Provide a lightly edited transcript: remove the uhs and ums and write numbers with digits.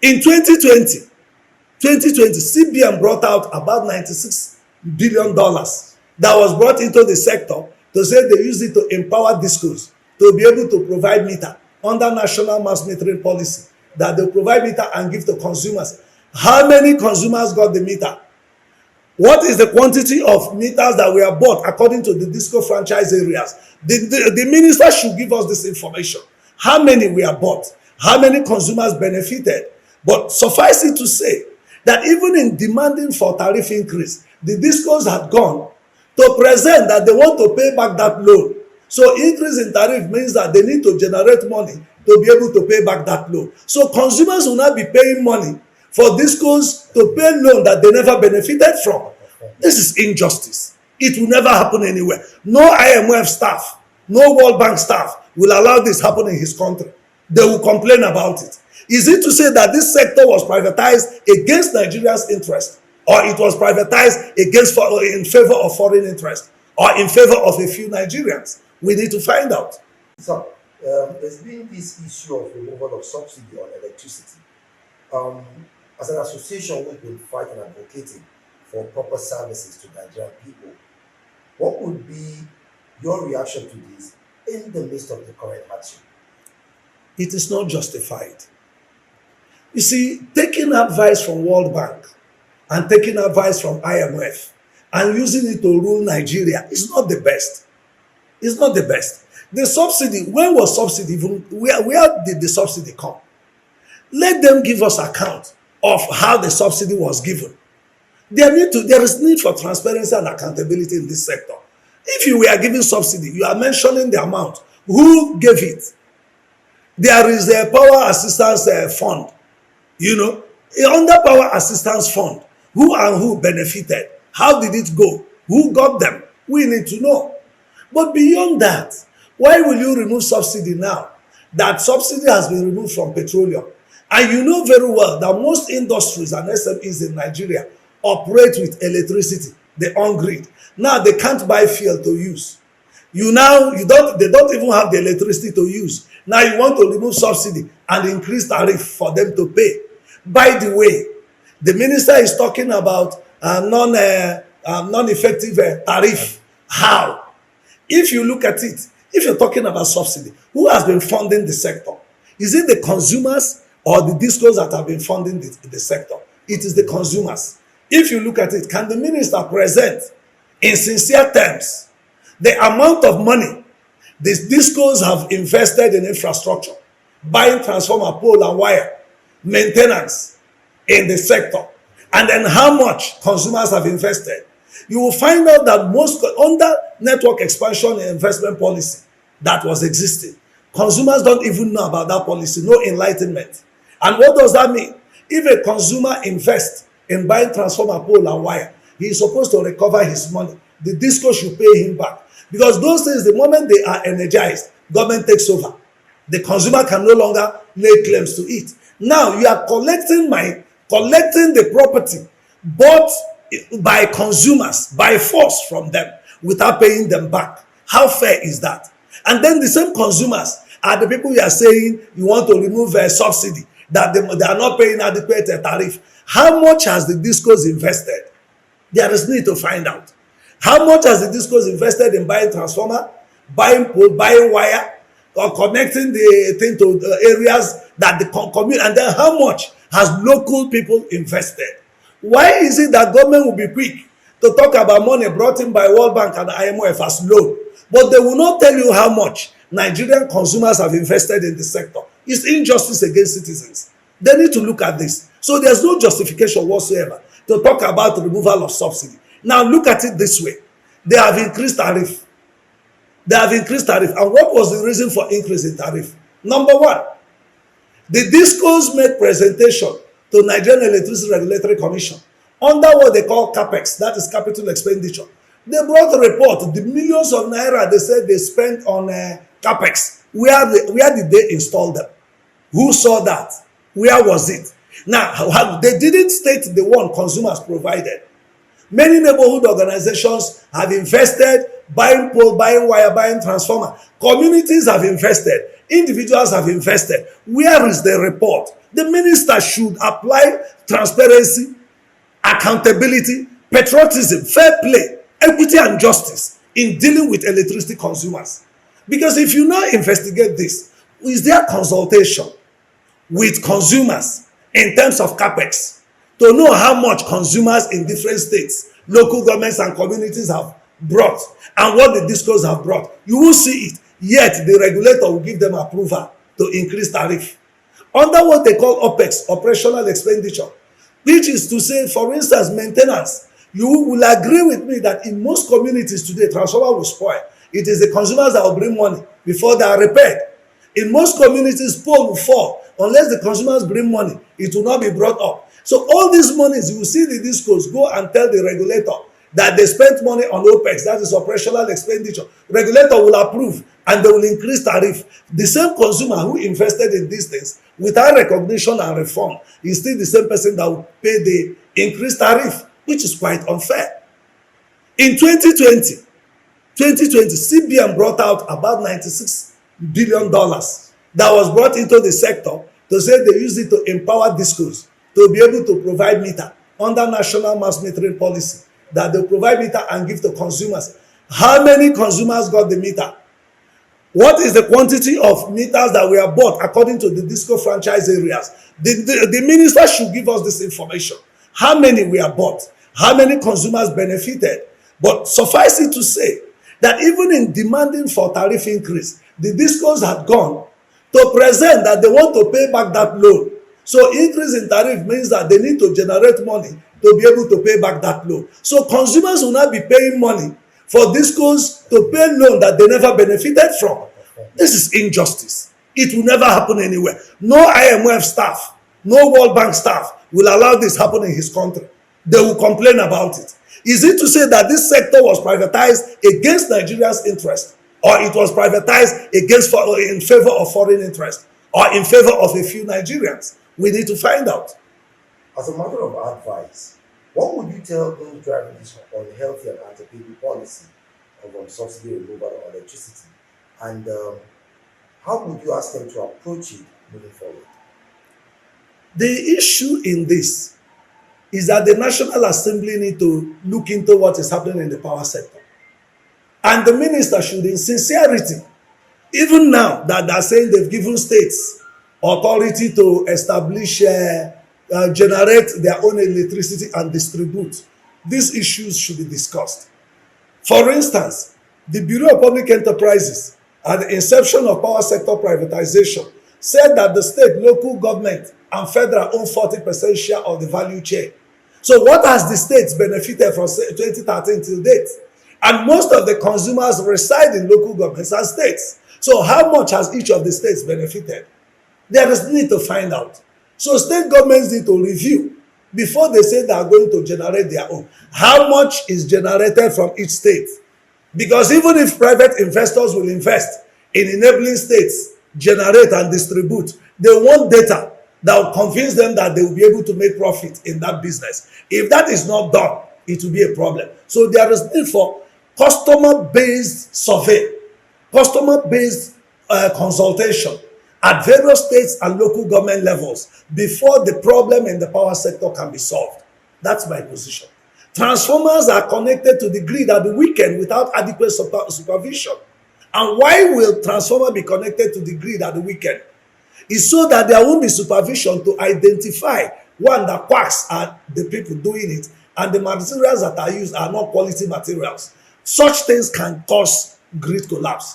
In 2020, CBN brought out about $96 billion that was brought into the sector to say they use it to empower discos to be able to provide meter under national mass metering policy, that they provide meter and give to consumers. How many consumers got the meter? What is the quantity of meters that were bought according to the disco franchise areas? The minister should give us this information. How many were bought? How many consumers benefited? But suffice it to say that even in demanding for tariff increase, the discos had gone to present that they want to pay back that loan. So increase in tariff means that they need to generate money to be able to pay back that loan. So consumers will not be paying money for discos to pay loan that they never benefited from. This is injustice. It will never happen anywhere. No IMF staff, no World Bank staff will allow this happen in his country. They will complain about it. Is it to say that this sector was privatized against Nigeria's interest, or it was privatized in favor of foreign interest, or in favor of a few Nigerians? We need to find out. So, there's been this issue of removal of subsidy on electricity. As an association, we've been fighting and advocating for proper services to Nigerian people. What would be your reaction to this in the midst of the current hardship? It is not justified. You see, taking advice from World Bank and taking advice from IMF and using it to rule Nigeria is not the best. It's not the best. The subsidy, when was subsidy even, where did the subsidy come? Let them give us account of how the subsidy was given. There is need for transparency and accountability in this sector. If you were giving subsidy, you are mentioning the amount. Who gave it? There is a power assistance fund. Under power assistance fund, who and who benefited? How did it go? Who got them? We need to know. But beyond that, why will you remove subsidy now? That subsidy has been removed from petroleum. And you know very well that most industries and SMEs in Nigeria operate with electricity, the on-grid. Now they can't buy fuel to use. They don't even have the electricity to use. Now you want to remove subsidy and increase tariff for them to pay. By the way, the minister is talking about non-effective tariff. How? If you look at it, if you're talking about subsidy, who has been funding the sector? Is it the consumers or the discos that have been funding the sector? It is the consumers. If you look at it, can the minister present in sincere terms the amount of money these discos have invested in infrastructure, buying transformer, pole and wire, maintenance in the sector, and then how much consumers have invested? You will find out that most under network expansion and investment policy that was existing, consumers don't even know about that policy, no enlightenment. And what does that mean? If a consumer invests in buying transformer, pole and wire, he is supposed to recover his money. The disco should pay him back, because those things, the moment they are energized, government takes over. The consumer can no longer lay claims to it. Now you are collecting the property bought by consumers by force from them without paying them back. How fair is that? And then the same consumers are the people you are saying you want to remove a subsidy, that they are not paying adequate tariff. How much has the discos invested? There is need to find out. How much has the discos invested in buying transformer, buying pole, buying wire, or connecting the thing to the areas that the commune, and then how much has local people invested? Why is it that government will be quick to talk about money brought in by World Bank and IMF as loan, but they will not tell you how much Nigerian consumers have invested in the sector? It's injustice against citizens. They need to look at this. So there's no justification whatsoever to talk about the removal of subsidy. Now look at it this way. They have increased tariff. And what was the reason for increase in tariff? Number one, the discos made presentation to Nigerian Electricity Regulatory Commission under what they call CAPEX, that is capital expenditure. They brought a report, the millions of naira they said they spent on CAPEX. Where did they install them? Who saw that? Where was it? Now, they didn't state the one consumers provided. Many neighborhood organizations have invested, buying pole, buying wire, buying transformer. Communities have invested. Individuals have invested. Where is the report? The minister should apply transparency, accountability, patriotism, fair play, equity and justice in dealing with electricity consumers. Because if you now investigate this, is there consultation with consumers in terms of capex to know how much consumers in different states, local governments and communities have brought and what the discos have brought? You will see it. Yet the regulator will give them approval to increase tariff under what they call OPEX, operational expenditure, which is to say, for instance, maintenance. You will agree with me that in most communities today, transformer will spoil. It is the consumers that will bring money before they are repaired. In most communities, pole will fall. Unless the consumers bring money, it will not be brought up. So all these monies, you will see the discos go and tell the regulator that they spent money on OPEX, that is operational expenditure. Regulator will approve and they will increase tariff. The same consumer who invested in these things without recognition and reform is still the same person that will pay the increased tariff, which is quite unfair. In 2020, CBN brought out about $96 billion that was brought into the sector to say they use it to empower discos to be able to provide meter under national mass metering policy, that they provide meter and give to consumers. How many consumers got the meter? What is the quantity of meters that were bought according to the disco franchise areas? The minister should give us this information. How many were bought? How many consumers benefited? But suffice it to say that even in demanding for tariff increase, the discos had gone to present that they want to pay back that loan. So increase in tariff means that they need to generate money to be able to pay back that loan. So consumers will not be paying money for discos to pay loan that they never benefited from. This is injustice. It will never happen anywhere. No IMF staff, no World Bank staff will allow this happen in his country. They will complain about it. Is it to say that this sector was privatized against Nigeria's interest, or it was privatized in favor of foreign interest, or in favor of a few Nigerians? We need to find out. As a matter of advice, what would you tell those driving this unhealthy and anti-people policy of subsidy removal of electricity? And how would you ask them to approach it moving forward? The issue in this is that the National Assembly need to look into what is happening in the power sector. And the minister should, in sincerity, even now that they're saying they've given states authority to establish, generate their own electricity and distribute, these issues should be discussed. For instance, the Bureau of Public Enterprises, at the inception of power sector privatization, said that the state, local government, and federal own 40% share of the value chain. So what has the states benefited from 2013 till date? And most of the consumers reside in local governments and states. So how much has each of the states benefited? There is need to find out. So state governments need to review before they say they are going to generate their own. How much is generated from each state? Because even if private investors will invest in enabling states generate and distribute, they want data that will convince them that they will be able to make profit in that business. If that is not done, it will be a problem. So there is need for customer-based survey, customer-based consultation at various states and local government levels before the problem in the power sector can be solved. That's my position. Transformers are connected to the grid at the weekend without adequate supervision. And why will transformer be connected to the grid at the weekend? It's so that there won't be supervision to identify, one, the quacks are the people doing it, and the materials that are used are not quality materials. Such things can cause grid collapse.